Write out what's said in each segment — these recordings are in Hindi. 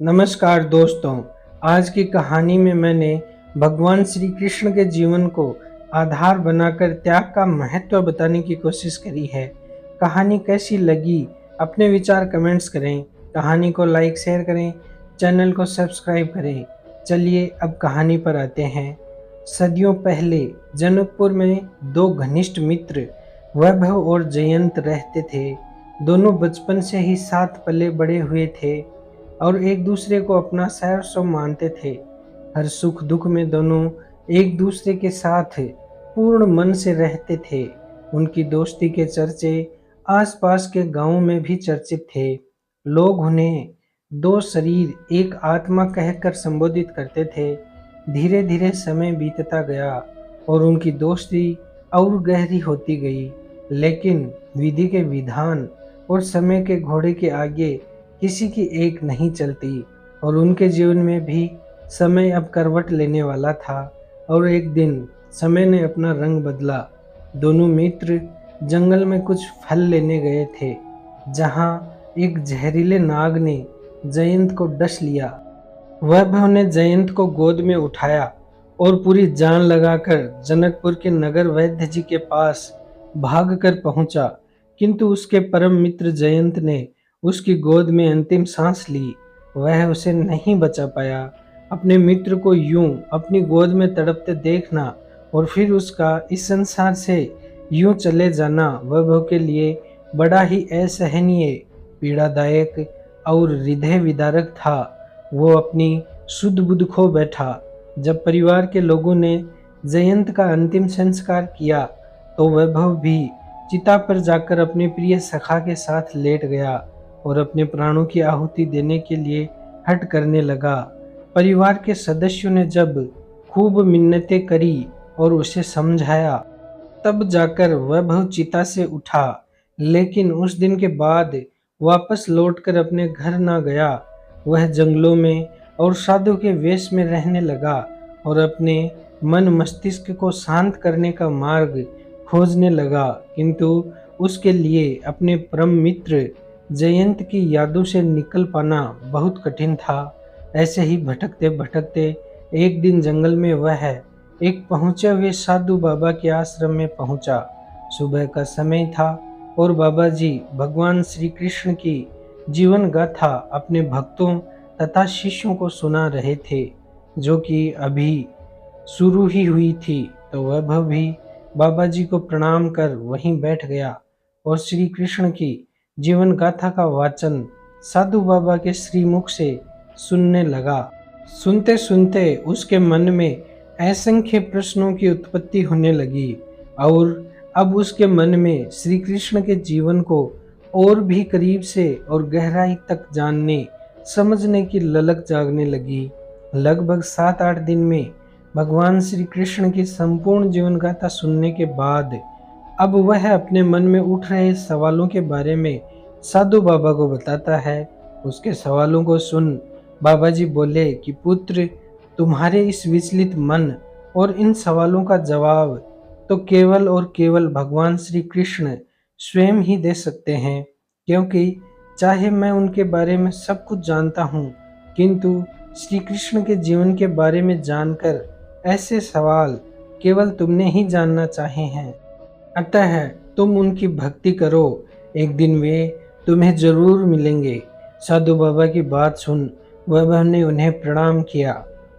नमस्कार दोस्तों। आज की कहानी में मैंने भगवान श्री कृष्ण के जीवन को आधार बनाकर त्याग का महत्व बताने की कोशिश करी है। कहानी कैसी लगी अपने विचार कमेंट्स करें, कहानी को लाइक शेयर करें, चैनल को सब्सक्राइब करें। चलिए अब कहानी पर आते हैं। सदियों पहले जनकपुर में दो घनिष्ठ मित्र वैभव और जयंत रहते थे। दोनों बचपन से ही साथ पले बड़े हुए थे और एक दूसरे को अपना सर्वस्व मानते थे। हर सुख दुख में दोनों एक दूसरे के साथ पूर्ण मन से रहते थे। उनकी दोस्ती के चर्चे आसपास के गांवों में भी चर्चित थे। लोग उन्हें दो शरीर एक आत्मा कहकर संबोधित करते थे। धीरे धीरे समय बीतता गया और उनकी दोस्ती और गहरी होती गई। लेकिन विधि के विधान और समय के घोड़े के आगे किसी की एक नहीं चलती और उनके जीवन में भी समय अब करवट लेने वाला था। और एक दिन समय ने अपना रंग बदला। दोनों मित्र जंगल में कुछ फल लेने गए थे, जहां एक जहरीले नाग ने जयंत को डस लिया। वैभव ने जयंत को गोद में उठाया और पूरी जान लगाकर जनकपुर के नगर वैद्य जी के पास भागकर पहुंचा। किंतु उसके परम मित्र जयंत ने उसकी गोद में अंतिम सांस ली। वह उसे नहीं बचा पाया। अपने मित्र को यूं अपनी गोद में तड़पते देखना और फिर उसका इस संसार से यूं चले जाना वैभव के लिए बड़ा ही असहनीय, पीड़ादायक और हृदय विदारक था। वो अपनी शुद्ध बुद्ध खो बैठा। जब परिवार के लोगों ने जयंत का अंतिम संस्कार किया तो वैभव भी चिता पर जाकर अपने प्रिय सखा के साथ लेट गया और अपने प्राणों की आहुति देने के लिए हठ करने लगा। परिवार के सदस्यों ने जब खूब मिन्नतें करी और उसे समझाया, तब जाकर वैभव चिता से उठा। लेकिन उस दिन के बाद वापस लौटकर अपने घर ना गया। वह जंगलों में और साधु के वेश में रहने लगा और अपने मन मस्तिष्क को शांत करने का मार्ग खोजने लगा। किंतु उसके लिए अपने परम मित्र जयंत की यादों से निकल पाना बहुत कठिन था। ऐसे ही भटकते भटकते एक दिन जंगल में वह एक पहुंचे हुए साधु बाबा के आश्रम में पहुंचा। सुबह का समय था और बाबा जी भगवान श्री कृष्ण की जीवन गाथा अपने भक्तों तथा शिष्यों को सुना रहे थे, जो कि अभी शुरू ही हुई थी। तो वैभव भी बाबा जी को प्रणाम कर वहीं बैठ गया और श्री कृष्ण की जीवन गाथा का वाचन साधु बाबा के श्रीमुख से सुनने लगा। सुनते सुनते उसके मन में असंख्य प्रश्नों की उत्पत्ति होने लगी और अब उसके मन में श्री कृष्ण के जीवन को और भी करीब से और गहराई तक जानने समझने की ललक जागने लगी। लगभग 7-8 दिन में भगवान श्री कृष्ण की संपूर्ण जीवन गाथा सुनने के बाद अब वह अपने मन में उठ रहे सवालों के बारे में साधु बाबा को बताता है। उसके सवालों को सुन बाबा जी बोले कि पुत्र, तुम्हारे इस विचलित मन और इन सवालों का जवाब तो केवल और केवल भगवान श्री कृष्ण स्वयं ही दे सकते हैं, क्योंकि चाहे मैं उनके बारे में सब कुछ जानता हूँ, किंतु श्री कृष्ण के जीवन के बारे में जानकर ऐसे सवाल केवल तुमने ही जानना चाहे हैं। अतः तुम उनकी भक्ति करो, एक दिन वे तुम्हें जरूर मिलेंगे। साधु बाबा की बात सुन वैभव ने उन्हें प्रणाम किया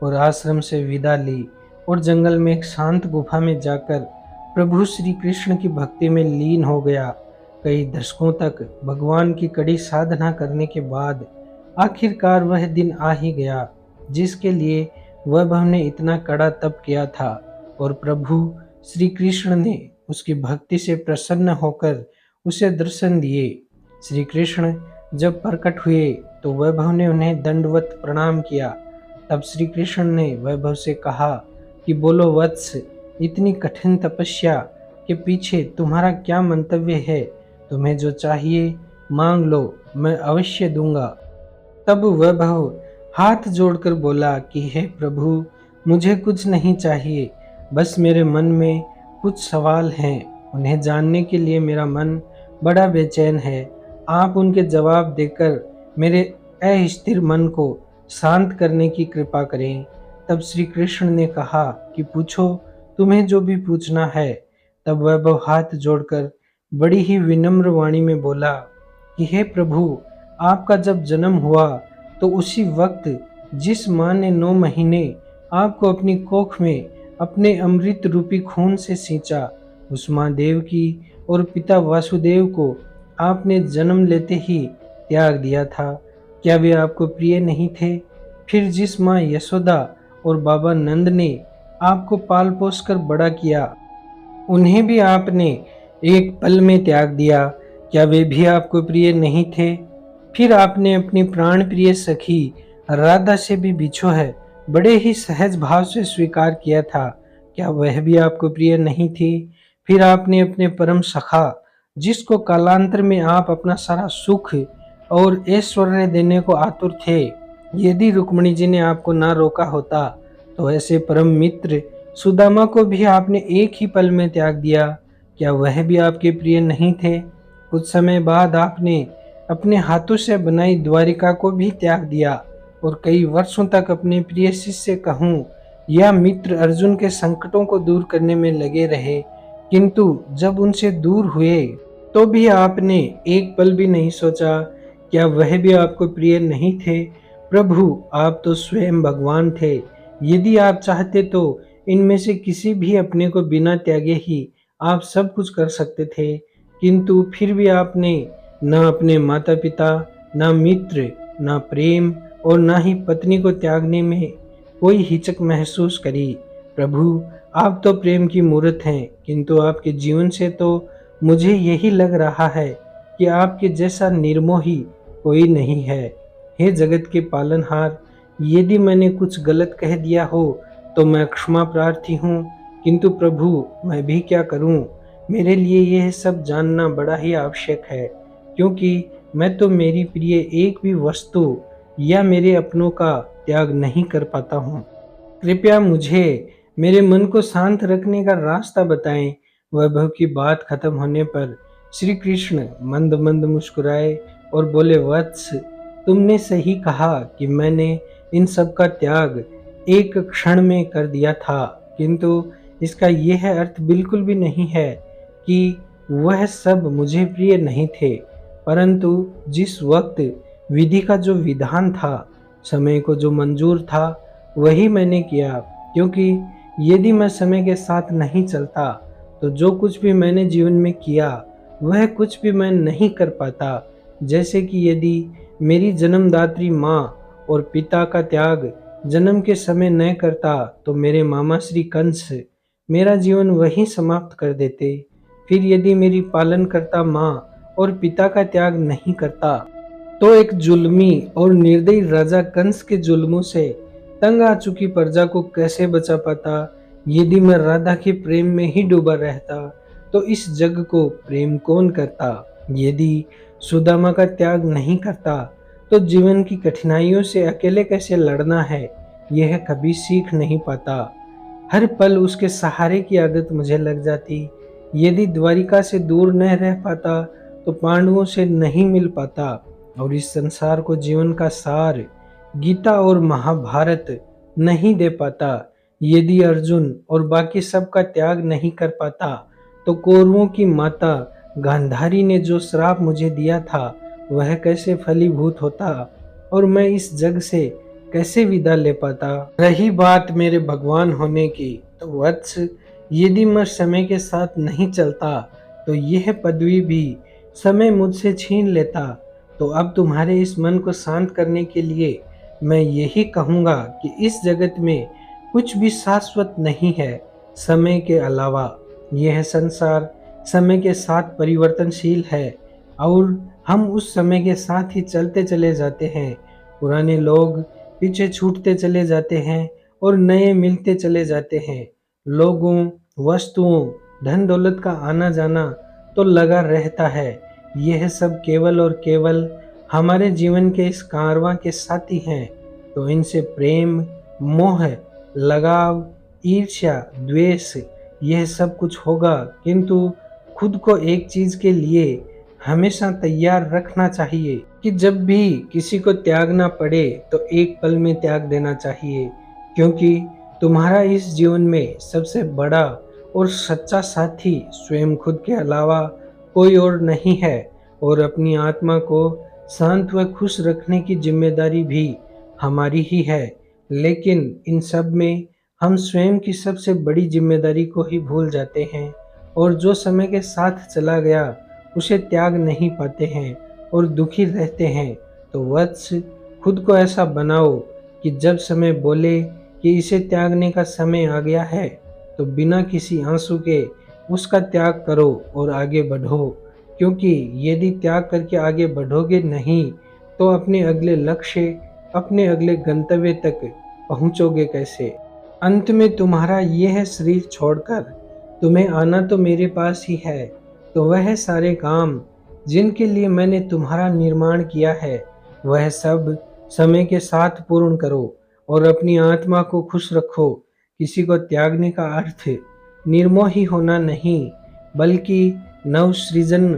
और आश्रम से विदा ली और जंगल में एक शांत गुफा में जाकर प्रभु श्री कृष्ण की भक्ति में लीन हो गया। कई दशकों तक भगवान की कड़ी साधना करने के बाद आखिरकार वह दिन आ ही गया, जिसके लिए वैभव ने इतना कड़ा तप किया था और प्रभु श्री कृष्ण ने उसकी भक्ति से प्रसन्न होकर उसे दर्शन दिए। श्री कृष्ण जब प्रकट हुए तो वैभव ने उन्हें दंडवत प्रणाम किया। तब श्री कृष्ण ने वैभव से कहा कि बोलो वत्स, इतनी कठिन तपस्या के पीछे तुम्हारा क्या मंतव्य है? तुम्हें जो चाहिए मांग लो, मैं अवश्य दूंगा। तब वैभव हाथ जोड़कर बोला कि हे प्रभु, मुझे कुछ नहीं चाहिए, बस मेरे मन में कुछ सवाल हैं, उन्हें जानने के लिए मेरा मन बड़ा बेचैन है। आप उनके जवाब देकर मेरे अस्थिर मन को शांत करने की कृपा करें। तब श्री कृष्ण ने कहा कि पूछो, तुम्हें जो भी पूछना है। तब वैभव हाथ जोड़कर बड़ी ही विनम्र वाणी में बोला कि हे प्रभु, आपका जब जन्म हुआ तो उसी वक्त जिस माँ ने 9 महीने आपको अपनी कोख में अपने अमृत रूपी खून से सींचा, उस माँ देवकी और पिता वासुदेव को आपने जन्म लेते ही त्याग दिया था। क्या वे आपको प्रिय नहीं थे? फिर जिस माँ यशोदा और बाबा नंद ने आपको पाल पोस कर बड़ा किया, उन्हें भी आपने एक पल में त्याग दिया। क्या वे भी आपको प्रिय नहीं थे? फिर आपने अपनी प्राण प्रिय सखी राधा से भी बिछो है बड़े ही सहज भाव से स्वीकार किया था। क्या वह भी आपको प्रिय नहीं थी? फिर आपने अपने परम सखा, जिसको कालांतर में आप अपना सारा सुख और ऐश्वर्य देने को आतुर थे, यदि रुक्मिणी जी ने आपको ना रोका होता, तो ऐसे परम मित्र सुदामा को भी आपने एक ही पल में त्याग दिया। क्या वह भी आपके प्रिय नहीं थे? कुछ समय बाद आपने अपने हाथों से बनाई द्वारिका को भी त्याग दिया और कई वर्षों तक अपने प्रिय शिष्य कहूँ या मित्र अर्जुन के संकटों को दूर करने में लगे रहे, किंतु जब उनसे दूर हुए तो भी आपने एक पल भी नहीं सोचा। क्या वह भी आपको प्रिय नहीं थे? प्रभु, आप तो स्वयं भगवान थे। यदि आप चाहते तो इनमें से किसी भी अपने को बिना त्यागे ही आप सब कुछ कर सकते थे, किंतु फिर भी आपने न अपने माता पिता, न मित्र, न प्रेम और न ही पत्नी को त्यागने में कोई हिचक महसूस करी। प्रभु, आप तो प्रेम की मूर्त हैं, किंतु आपके जीवन से तो मुझे यही लग रहा है कि आपके जैसा निर्मोही कोई नहीं है। हे जगत के पालनहार, यदि मैंने कुछ गलत कह दिया हो तो मैं क्षमा प्रार्थी हूँ, किंतु प्रभु, मैं भी क्या करूँ? मेरे लिए यह सब जानना बड़ा ही आवश्यक है, क्योंकि मैं तो मेरी प्रिय एक भी वस्तु या मेरे अपनों का त्याग नहीं कर पाता हूँ। कृपया मुझे मेरे मन को शांत रखने का रास्ता बताएं। वैभव की बात खत्म होने पर श्री कृष्ण मंद मंद मुस्कुराए और बोले, वत्स, तुमने सही कहा कि मैंने इन सब का त्याग एक क्षण में कर दिया था, किंतु इसका यह अर्थ बिल्कुल भी नहीं है कि वह सब मुझे प्रिय नहीं थे, परंतु जिस वक्त विधि का जो विधान था, समय को जो मंजूर था, वही मैंने किया। क्योंकि यदि मैं समय के साथ नहीं चलता तो जो कुछ भी मैंने जीवन में किया वह कुछ भी मैं नहीं कर पाता। जैसे कि यदि मेरी जन्मदात्री माँ और पिता का त्याग जन्म के समय न करता तो मेरे मामा श्री कंस मेरा जीवन वहीं समाप्त कर देते। फिर यदि मेरी पालनकर्ता माँ और पिता का त्याग नहीं करता तो एक जुल्मी और निर्दयी राजा कंस के जुल्मों से तंग आ चुकी प्रजा को कैसे बचा पाता। यदि मैं राधा के प्रेम में ही डूबा रहता तो इस जग को प्रेम कौन करता। यदि सुदामा का त्याग नहीं करता तो जीवन की कठिनाइयों से अकेले कैसे लड़ना है, यह कभी सीख नहीं पाता। हर पल उसके सहारे की आदत मुझे लग जाती। यदि द्वारिका से दूर न रह पाता तो पांडवों से नहीं मिल पाता और इस संसार को जीवन का सार गीता और महाभारत नहीं दे पाता। यदि अर्जुन और बाकी सब का त्याग नहीं कर पाता तो कौरवों की माता गांधारी ने जो श्राप मुझे दिया था वह कैसे फलीभूत होता और मैं इस जग से कैसे विदा ले पाता। रही बात मेरे भगवान होने की, तो वत्स, यदि मैं समय के साथ नहीं चलता तो यह पदवी भी समय मुझसे छीन लेता। तो अब तुम्हारे इस मन को शांत करने के लिए मैं यही कहूँगा कि इस जगत में कुछ भी शाश्वत नहीं है समय के अलावा। यह संसार समय के साथ परिवर्तनशील है और हम उस समय के साथ ही चलते चले जाते हैं। पुराने लोग पीछे छूटते चले जाते हैं और नए मिलते चले जाते हैं। लोगों, वस्तुओं, धन दौलत का आना जाना तो लगा रहता है। यह सब केवल और केवल हमारे जीवन के इस कारवां के साथी हैं। तो इनसे प्रेम, मोह, लगाव, ईर्ष्या, द्वेष, यह सब कुछ होगा, किंतु खुद को एक चीज के लिए हमेशा तैयार रखना चाहिए कि जब भी किसी को त्यागना पड़े तो एक पल में त्याग देना चाहिए, क्योंकि तुम्हारा इस जीवन में सबसे बड़ा और सच्चा साथी स्वयं खुद के अलावा कोई और नहीं है। और अपनी आत्मा को शांत व खुश रखने की जिम्मेदारी भी हमारी ही है। लेकिन इन सब में हम स्वयं की सबसे बड़ी जिम्मेदारी को ही भूल जाते हैं, और जो समय के साथ चला गया उसे त्याग नहीं पाते हैं और दुखी रहते हैं। तो वत्स, खुद को ऐसा बनाओ कि जब समय बोले कि इसे त्यागने का समय आ गया है, तो बिना किसी आंसू के उसका त्याग करो और आगे बढ़ो। क्योंकि यदि त्याग करके आगे बढ़ोगे नहीं, तो अपने अगले लक्ष्य, अपने अगले गंतव्य तक पहुंचोगे कैसे। अंत में तुम्हारा यह शरीर छोड़कर तुम्हें आना तो मेरे पास ही है। तो वह सारे काम जिनके लिए मैंने तुम्हारा निर्माण किया है, वह सब समय के साथ पूर्ण करो और अपनी आत्मा को खुश रखो। किसी को त्यागने का अर्थ निर्मोही होना नहीं, बल्कि नव सृजन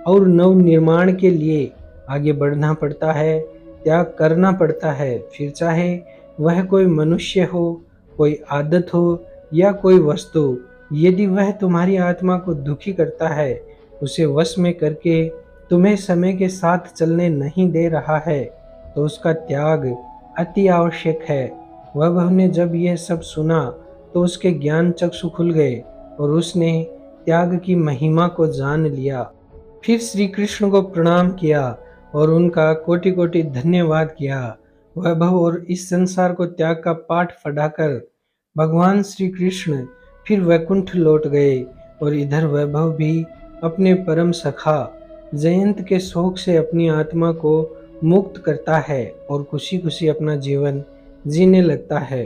और नव निर्माण के लिए आगे बढ़ना पड़ता है, त्याग करना पड़ता है। फिर चाहे वह कोई मनुष्य हो, कोई आदत हो या कोई वस्तु, यदि वह तुम्हारी आत्मा को दुखी करता है, उसे वश में करके तुम्हें समय के साथ चलने नहीं दे रहा है, तो उसका त्याग अति आवश्यक है। वह ने जब यह सब सुना तो उसके ज्ञान चक्षु खुल गए और उसने त्याग की महिमा को जान लिया। फिर श्री कृष्ण को प्रणाम किया और उनका कोटि कोटि धन्यवाद किया। वैभव और इस संसार को त्याग का पाठ पढ़ाकर भगवान श्री कृष्ण फिर वैकुंठ लौट गए, और इधर वैभव भी अपने परम सखा जयंत के शोक से अपनी आत्मा को मुक्त करता है और खुशी खुशी अपना जीवन जीने लगता है।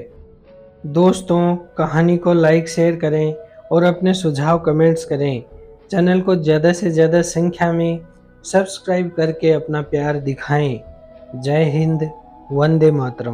दोस्तों, कहानी को लाइक शेयर करें और अपने सुझाव कमेंट्स करें। चैनल को ज़्यादा से ज़्यादा संख्या में सब्सक्राइब करके अपना प्यार दिखाएं। जय हिंद, वंदे मातरम।